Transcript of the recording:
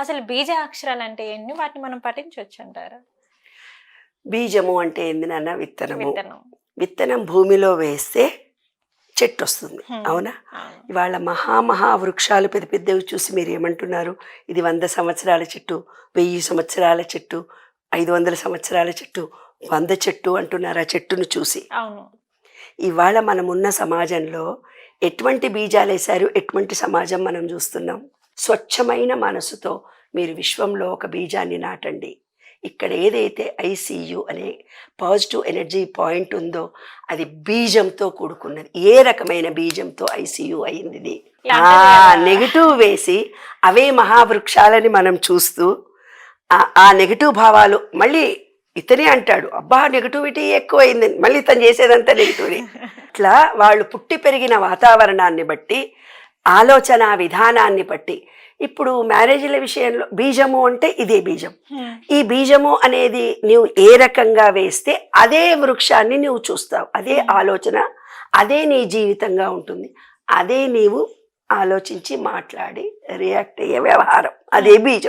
అసలు బీజ అక్షరాలు అంటే ఎన్ని వాటిని మనం పఠించవచ్చు అంటారా? బీజము అంటే ఏంది నాన్న? విత్తనము. విత్తనం. విత్తనం భూమిలో వేస్తే చెట్టు వస్తుంది, అవునా? అవును. ఇవాళ మహా వృక్షాలు పెద్ద పెద్దవి చూసి మీరు ఏమంటున్నారు? ఇది 100 సంవత్సరాల చెట్టు, 1000 సంవత్సరాల చెట్టు, 500 సంవత్సరాల చెట్టు, 100 చెట్టు అంటున్నారు ఆ చెట్టును చూసి. అవును. ఇవాళ మనమున్న సమాజంలో ఎటువంటి బీజాలు వేశారు, ఎటువంటి సమాజం మనం చూస్తున్నాం? స్వచ్ఛమైన మనసుతో మీరు విశ్వంలో ఒక బీజాన్ని నాటండి. ఇక్కడ ఏదైతే ఐసియు అనే పాజిటివ్ ఎనర్జీ పాయింట్ ఉందో అది బీజంతో కూడుకున్నది. ఏ రకమైన బీజంతో ఐసియు అయింది? నెగిటివ్ వేసి అవే మహావృక్షాలని మనం చూస్తూ ఆ నెగిటివ్ భావాలు మళ్ళీ ఇతనే అంటాడు, అబ్బా నెగిటివిటీ ఎక్కువైంది, మళ్ళీ తను చేసేదంతా నెగిటివిటీ. ఇట్లా వాళ్ళు పుట్టి పెరిగిన వాతావరణాన్ని బట్టి, ఆలోచన విధానాన్ని బట్టి, ఇప్పుడు మ్యారేజీల విషయంలో బీజము అంటే ఇదే బీజం. ఈ బీజము అనేది నీవు ఏ రకంగా వేస్తే అదే వృక్షాన్ని నువ్వు చూస్తావు, అదే ఆలోచన, అదే నీ జీవితంగా ఉంటుంది, అదే నీవు ఆలోచించి మాట్లాడి రియాక్ట్ అయ్యే వ్యవహారం, అదే బీజం.